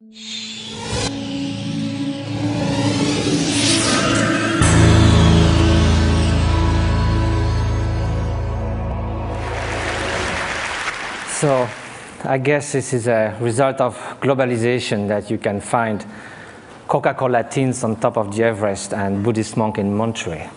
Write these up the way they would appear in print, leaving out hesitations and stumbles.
So I guess this is a result of globalization that you can find Coca-Cola tins on top of the Everest and Buddhist monk in Monterey.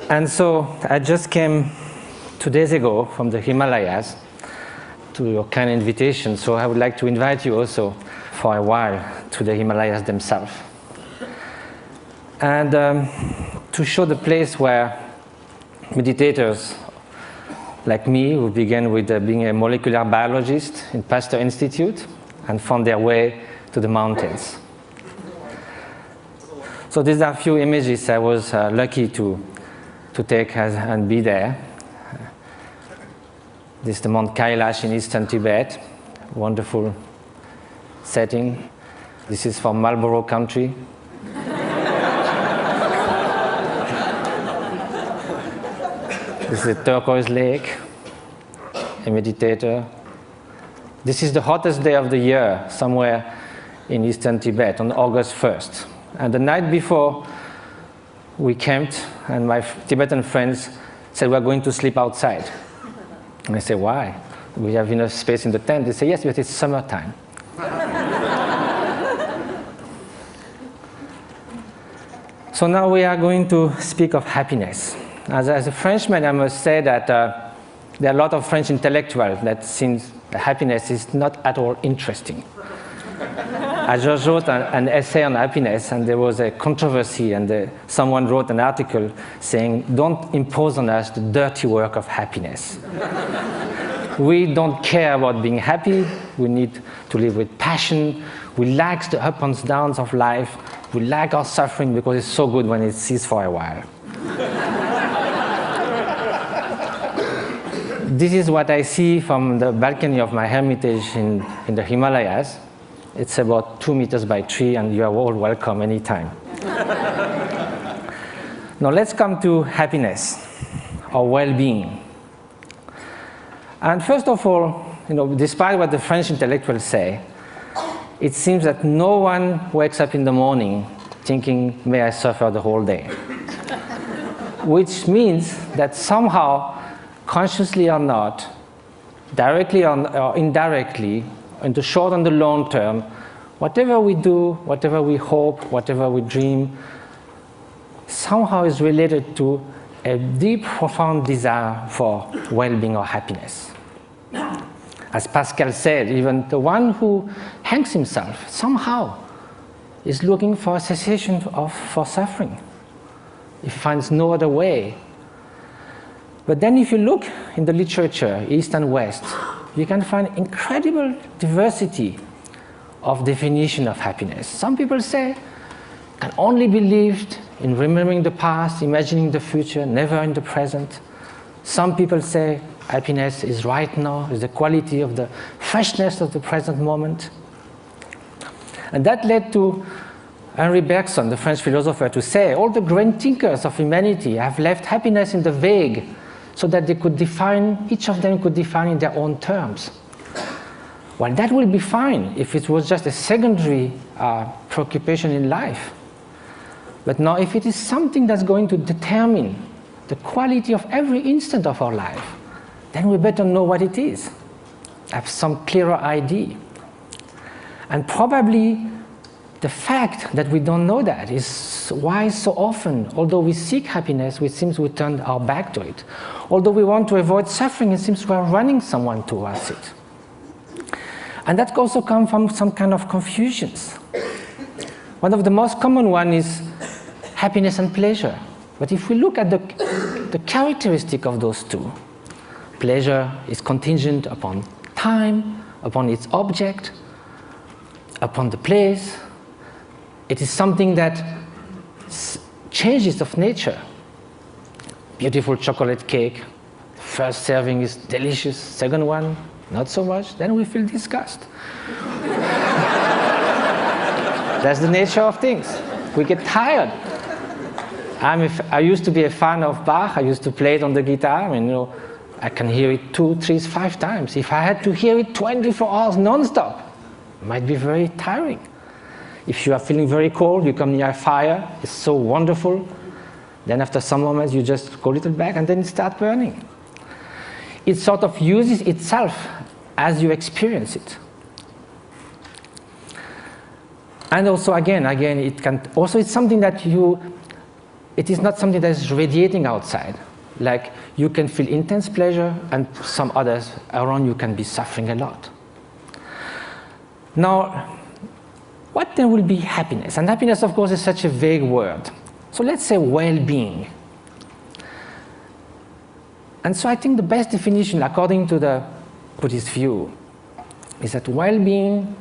And so I just came 2 days ago from the Himalayas to your kind invitation, so I would like to invite you also for a while to the Himalayas themselves. And to show the place where meditators like me, who began with being a molecular biologist in Pasteur Institute and found their way to the mountains. So these are a few images I was lucky to take and be there. This is the Mount Kailash in eastern Tibet, wonderful setting. This is from Marlborough country. This is a turquoise lake, a meditator. This is the hottest day of the year, somewhere in eastern Tibet, on August 1st. And the night before, we camped, and my Tibetan friends said, we're going to sleep outside. And I said, why? We have enough space in the tent. They said, yes, but it's summertime. So now we are going to speak of happiness. As a Frenchman, I must say that there are a lot of French intellectuals that seems happiness is not at all interesting. I just wrote an essay on happiness, and there was a controversy, and someone wrote an article saying, don't impose on us the dirty work of happiness. We don't care about being happy. We need to live with passion. We like the ups and downs of life. We like our suffering because it's so good when it ceases for a while. This is what I see from the balcony of my hermitage in the Himalayas. It's about 2 meters by 3, and you are all welcome anytime. Now let's come to happiness, or well-being. And first of all, despite what the French intellectuals say, it seems that no one wakes up in the morning thinking, may I suffer the whole day. Which means that somehow, consciously or not, directly or indirectly, in the short and the long term, whatever we do, whatever we hope, whatever we dream, somehow is related to a deep, profound desire for well-being or happiness. As Pascal said, even the one who hangs himself somehow is looking for a cessation for suffering. He finds no other way. But then if you look in the literature, East and West, you can find incredible diversity of definition of happiness. Some people say can only be lived in remembering the past, imagining the future, never in the present. Some people say happiness is right now, is the quality of the freshness of the present moment. And that led to Henri Bergson, the French philosopher, to say all the great thinkers of humanity have left happiness in the vague, so that they could define, each of them could define in their own terms. Well, that will be fine if it was just a secondary preoccupation in life. But now, if it is something that's going to determine the quality of every instant of our life, then we better know what it is, have some clearer idea. And probably the fact that we don't know that is why so often, although we seek happiness, it seems we turn our back to it. Although we want to avoid suffering, it seems we are running someone towards it. And that also comes from some kind of confusions. One of the most common one is happiness and pleasure. But if we look at the characteristic of those two, pleasure is contingent upon time, upon its object, upon the place. It is something that changes of nature. Beautiful chocolate cake, first serving is delicious, second one, not so much, then we feel disgust. That's the nature of things. We get tired. I used to be a fan of Bach. I used to play it on the guitar. I can hear it 2, 3, 5 times. If I had to hear it 24 hours non-stop, it might be very tiring. If you are feeling very cold, you come near a fire, it's so wonderful. Then after some moments, you just go a little back and then it starts burning. It sort of uses itself as you experience it. And also again, it's something that it is not something that is radiating outside. Like you can feel intense pleasure and some others around you can be suffering a lot. Now, what then will be happiness? And happiness, of course, is such a vague word. So let's say well-being. And so I think the best definition, according to the Buddhist view, is that well-being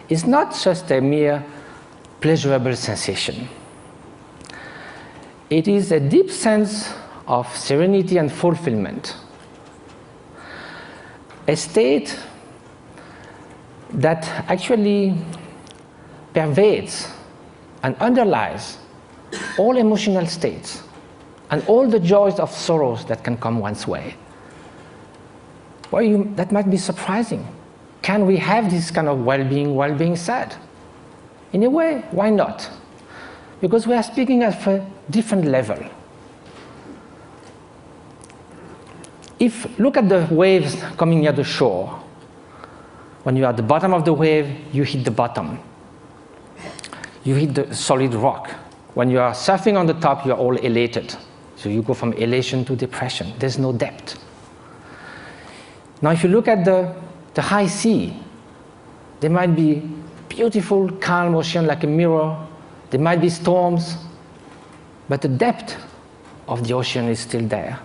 is not just a mere pleasurable sensation. It is a deep sense of serenity and fulfillment. A state that actually pervades and underlies all emotional states and all the joys of sorrows that can come one's way. Well, that might be surprising. Can we have this kind of well-being while being sad? In a way, why not? Because we are speaking at a different level. Look at the waves coming near the shore. When you are at the bottom of the wave, you hit the bottom. You hit the solid rock. When you are surfing on the top, you are all elated. So you go from elation to depression. There's no depth. Now, if you look at the high sea, there might be beautiful, calm ocean like a mirror. There might be storms, but the depth of the ocean is still there,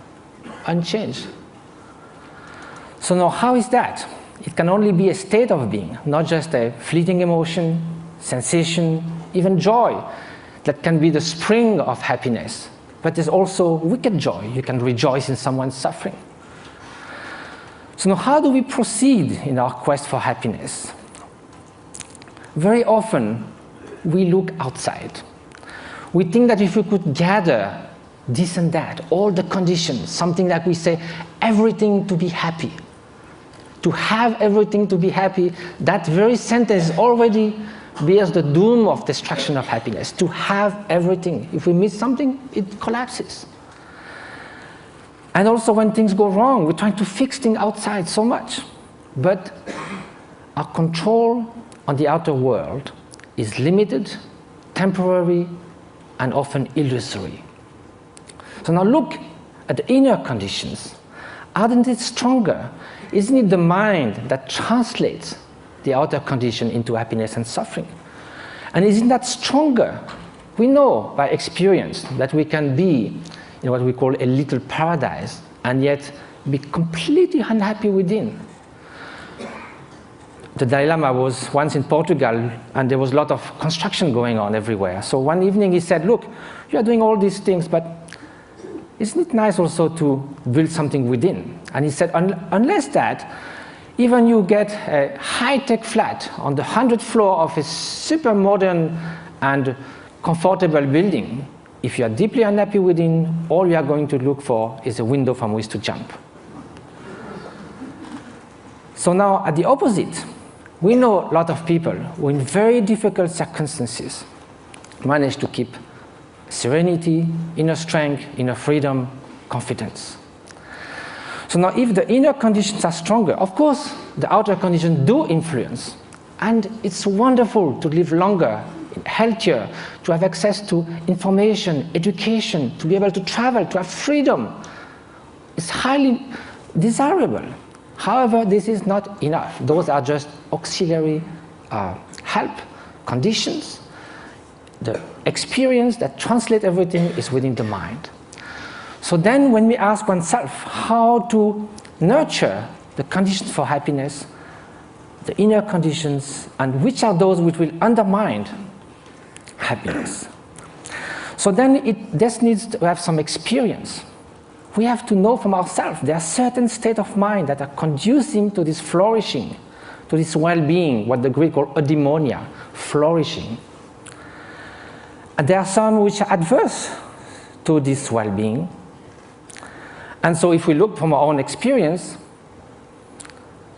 unchanged. So now, how is that? It can only be a state of being, not just a fleeting emotion, sensation, even joy that can be the spring of happiness. But there's also wicked joy. You can rejoice in someone's suffering. So now, how do we proceed in our quest for happiness? Very often, we look outside. We think that if we could gather this and that, all the conditions, something like we say, everything to be happy. To have everything to be happy, that very sentence already bears the doom of destruction of happiness. To have everything. If we miss something, it collapses. And also when things go wrong, we're trying to fix things outside so much. But our control on the outer world is limited, temporary, and often illusory. So now look at the inner conditions. Aren't it stronger? Isn't it the mind that translates the outer condition into happiness and suffering? And isn't that stronger? We know by experience that we can be in what we call a little paradise and yet be completely unhappy within. The Dalai Lama was once in Portugal and there was a lot of construction going on everywhere. So one evening he said, look, you are doing all these things, but isn't it nice also to build something within? And he said, unless that, even you get a high-tech flat on the 100th floor of a super modern and comfortable building, if you are deeply unhappy within, all you are going to look for is a window from which to jump. So now, at the opposite, we know a lot of people who in very difficult circumstances manage to keep serenity, inner strength, inner freedom, confidence. So now if the inner conditions are stronger, of course the outer conditions do influence. And it's wonderful to live longer, healthier, to have access to information, education, to be able to travel, to have freedom. It's highly desirable. However, this is not enough. Those are just auxiliary help, conditions. The experience that translates everything is within the mind. So then when we ask oneself how to nurture the conditions for happiness, the inner conditions, and which are those which will undermine happiness. So then this needs to have some experience. We have to know from ourselves there are certain states of mind that are conducing to this flourishing, to this well-being, what the Greek call eudaimonia, flourishing. And there are some which are adverse to this well-being. And so if we look from our own experience,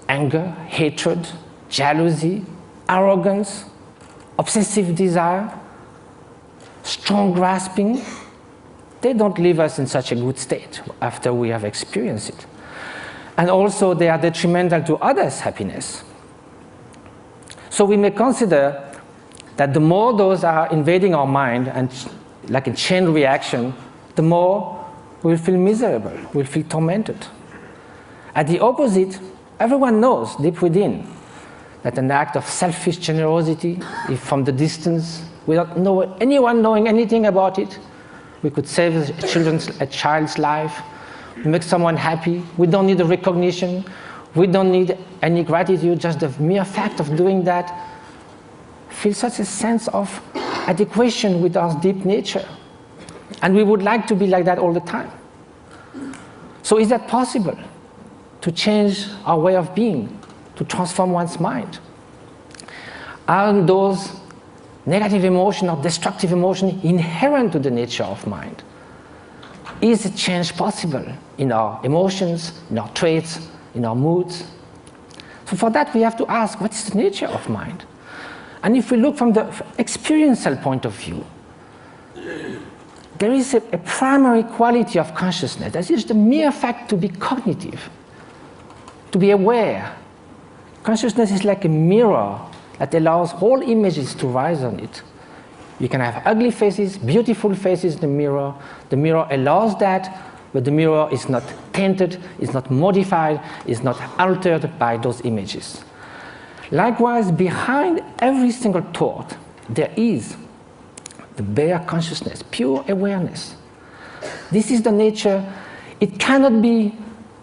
anger, hatred, jealousy, arrogance, obsessive desire, strong grasping, they don't leave us in such a good state after we have experienced it. And also they are detrimental to others' happiness. So we may consider that the more those are invading our mind, and like a chain reaction, the more we'll feel miserable, we'll feel tormented. At the opposite, everyone knows deep within that an act of selfish generosity, if from the distance, without anyone knowing anything about it, we could save a child's life, make someone happy. We don't need a recognition. We don't need any gratitude. Just the mere fact of doing that feels such a sense of adequation with our deep nature. And we would like to be like that all the time. So is that possible? To change our way of being, to transform one's mind? Are those negative emotions or destructive emotions inherent to the nature of mind? Is a change possible in our emotions, in our traits, in our moods? So for that we have to ask, what is the nature of mind? And if we look from the experiential point of view, there is a primary quality of consciousness. That is the mere fact to be cognitive, to be aware. Consciousness is like a mirror that allows all images to rise on it. You can have ugly faces, beautiful faces in the mirror. The mirror allows that, but the mirror is not tainted, is not modified, is not altered by those images. Likewise, behind every single thought, there is the bare consciousness, pure awareness. This is the nature. It cannot be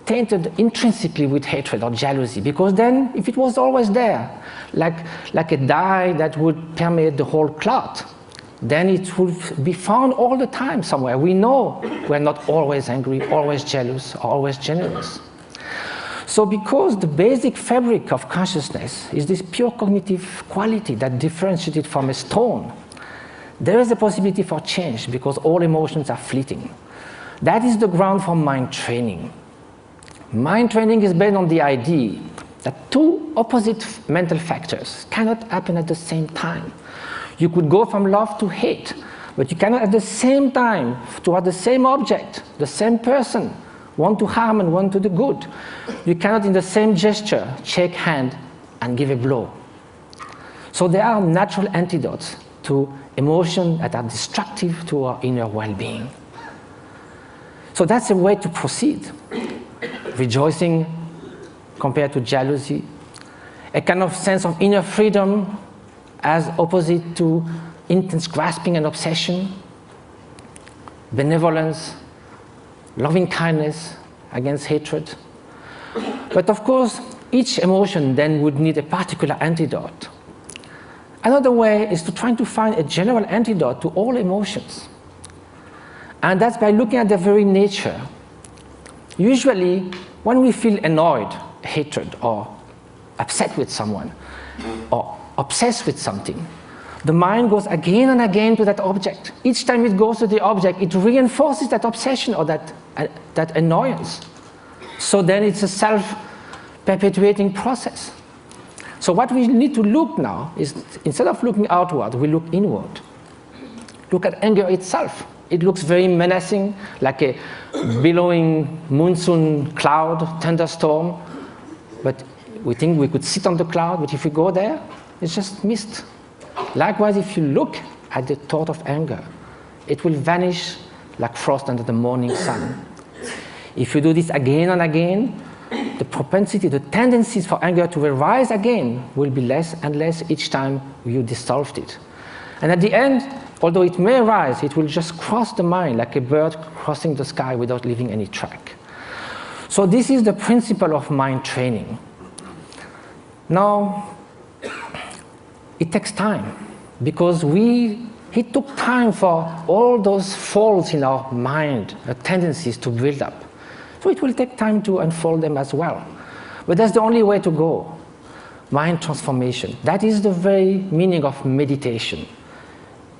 tainted intrinsically with hatred or jealousy, because then, if it was always there, like a dye that would permeate the whole cloth, then it would be found all the time somewhere. We know we're not always angry, always jealous, or always generous. So because the basic fabric of consciousness is this pure cognitive quality that differentiates it from a stone, there is a possibility for change, because all emotions are fleeting. That is the ground for mind training. Mind training is based on the idea that two opposite mental factors cannot happen at the same time. You could go from love to hate, but you cannot at the same time, toward the same object, the same person, one to harm and one to the good. You cannot in the same gesture shake hand and give a blow. So there are natural antidotes to emotions that are destructive to our inner well-being. So that's a way to proceed. Rejoicing compared to jealousy, a kind of sense of inner freedom as opposite to intense grasping and obsession, benevolence, loving kindness against hatred. But of course, each emotion then would need a particular antidote. Another way is to try to find a general antidote to all emotions. And that's by looking at their very nature. Usually, when we feel annoyed, hatred, or upset with someone, or obsessed with something, the mind goes again and again to that object. Each time it goes to the object, it reinforces that obsession or that annoyance. So then it's a self-perpetuating process. So what we need to look now is, instead of looking outward, we look inward. Look at anger itself. It looks very menacing, like a billowing monsoon cloud, thunderstorm. But we think we could sit on the cloud, but if we go there, it's just mist. Likewise, if you look at the thought of anger, it will vanish like frost under the morning sun. If you do this again and again, the propensity, the tendencies for anger to arise again will be less and less each time you dissolved it. And at the end, although it may rise, it will just cross the mind like a bird crossing the sky without leaving any track. So this is the principle of mind training. Now, it takes time, because it took time for all those faults in our mind, the tendencies to build up. So it will take time to unfold them as well. But that's the only way to go. Mind transformation. That is the very meaning of meditation.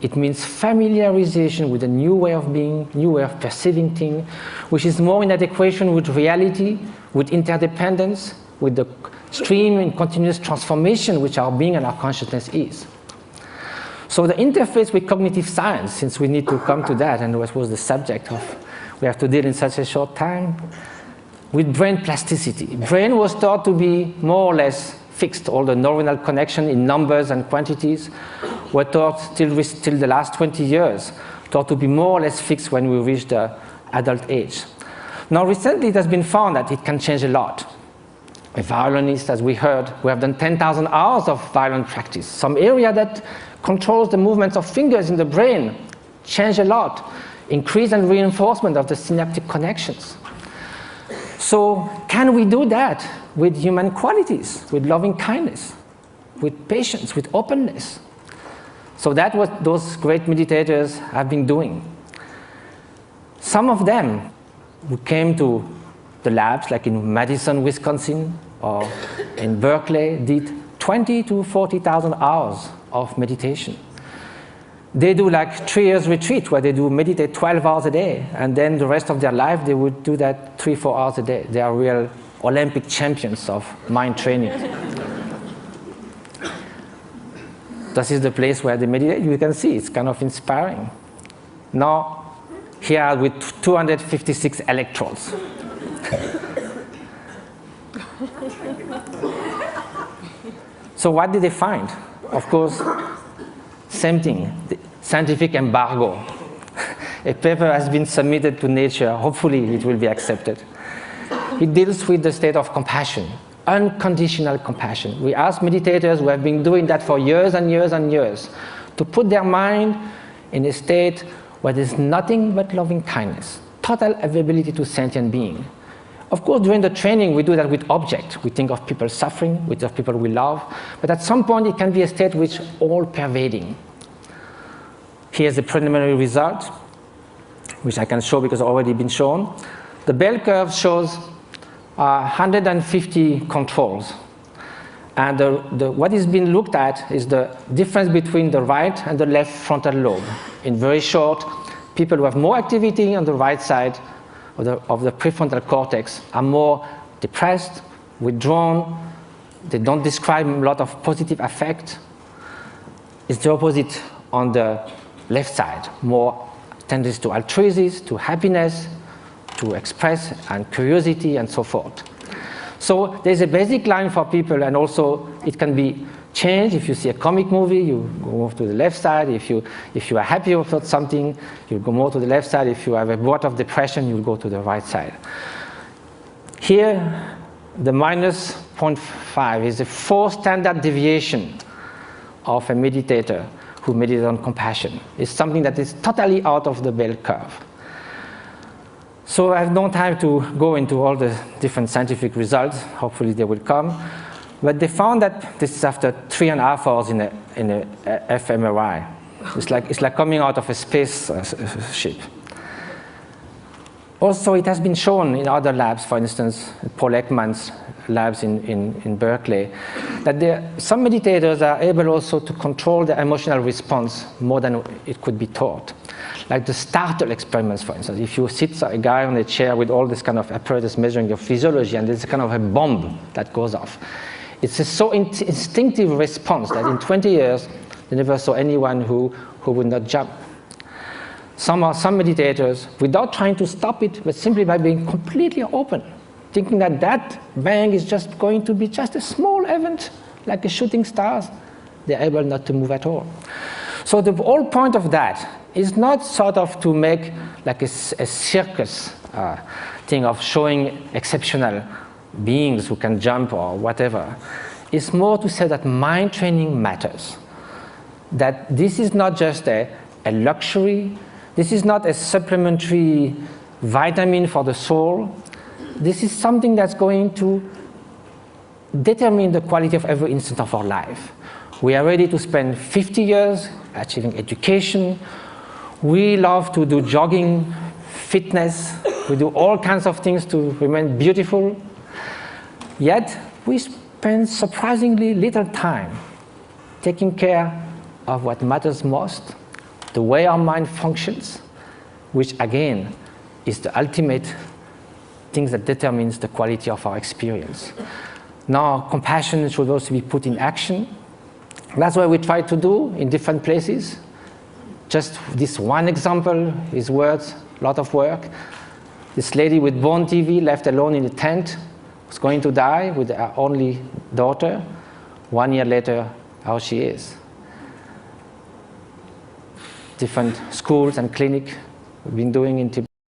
It means familiarization with a new way of being, new way of perceiving things, which is more in adequation with reality, with interdependence, with the stream and continuous transformation which our being and our consciousness is. So the interface with cognitive science, since we need to come to that, and what was the subject of, we have to deal in such a short time, with brain plasticity. Brain was thought to be more or less fixed. All the neuronal connection in numbers and quantities were thought till the last 20 years, thought to be more or less fixed when we reach the adult age. Now recently it has been found that it can change a lot. A violinist, as we heard, we have done 10,000 hours of violin practice. Some area that controls the movements of fingers in the brain change a lot. Increase and reinforcement of the synaptic connections. So can we do that with human qualities, with loving kindness, with patience, with openness? So that's what those great meditators have been doing. Some of them who came to the labs, like in Madison, Wisconsin, or in Berkeley, did 20 to 40,000 hours of meditation. They do like 3 years retreat where they do meditate 12 hours a day, and then the rest of their life they would do that 3-4 hours a day. They are real Olympic champions of mind training. This is the place where they meditate. You can see it's kind of inspiring. Now, here with 256 electrodes. So what did they find? Of course, same thing, the scientific embargo. A paper has been submitted to Nature. Hopefully it will be accepted. It deals with the state of compassion, unconditional compassion. We ask meditators who have been doing that for years and years and years to put their mind in a state where there's nothing but loving kindness, total availability to sentient being. Of course, during the training, we do that with objects. We think of people suffering, we think of people we love, but at some point, it can be a state which is all-pervading. Here's the preliminary result, which I can show because it's already been shown. The bell curve shows 150 controls. And what is being looked at is the difference between the right and the left frontal lobe. In very short, people who have more activity on the right side of the prefrontal cortex are more depressed, withdrawn, they don't describe a lot of positive affect. It's the opposite on the left side, more tendency to altruism, to happiness, to express, and curiosity, and so forth. So there's a basic line for people, and also it can be changed. If you see a comic movie, you go more to the left side. If you are happy about something, you'll go more to the left side. If you have a bout of depression, you'll go to the right side. Here, the minus 0.5 is a 4 standard deviation of a meditator who meditates on compassion. It's something that is totally out of the bell curve. So I have no time to go into all the different scientific results. Hopefully they will come. But they found that this is after 3.5 hours in a fMRI. It's like coming out of a space ship. Also, it has been shown in other labs, for instance, Paul Ekman's labs in Berkeley, that some meditators are able also to control their emotional response more than it could be taught. Like the startle experiments, for instance. If you sit a guy on a chair with all this kind of apparatus measuring your physiology, and there's kind of a bomb that goes off. It's a so instinctive response that in 20 years, they never saw anyone who would not jump. Some meditators, without trying to stop it, but simply by being completely open, thinking that that bang is just going to be just a small event, like a shooting stars, they're able not to move at all. So the whole point of that is not sort of to make like a circus thing of showing exceptional beings who can jump or whatever. It's more to say that mind training matters. That this is not just a luxury. This is not a supplementary vitamin for the soul. This is something that's going to determine the quality of every instant of our life. We are ready to spend 50 years achieving education. We love to do jogging, fitness. We do all kinds of things to remain beautiful. Yet, we spend surprisingly little time taking care of what matters most, the way our mind functions, which again is the ultimate thing that determines the quality of our experience. Now, compassion should also be put in action. That's what we try to do in different places. Just this one example is worth a lot of work. This lady with bone TV left alone in a tent was going to die with her only daughter. 1 year later, how she is. Different schools and clinics we've been doing in Tibet.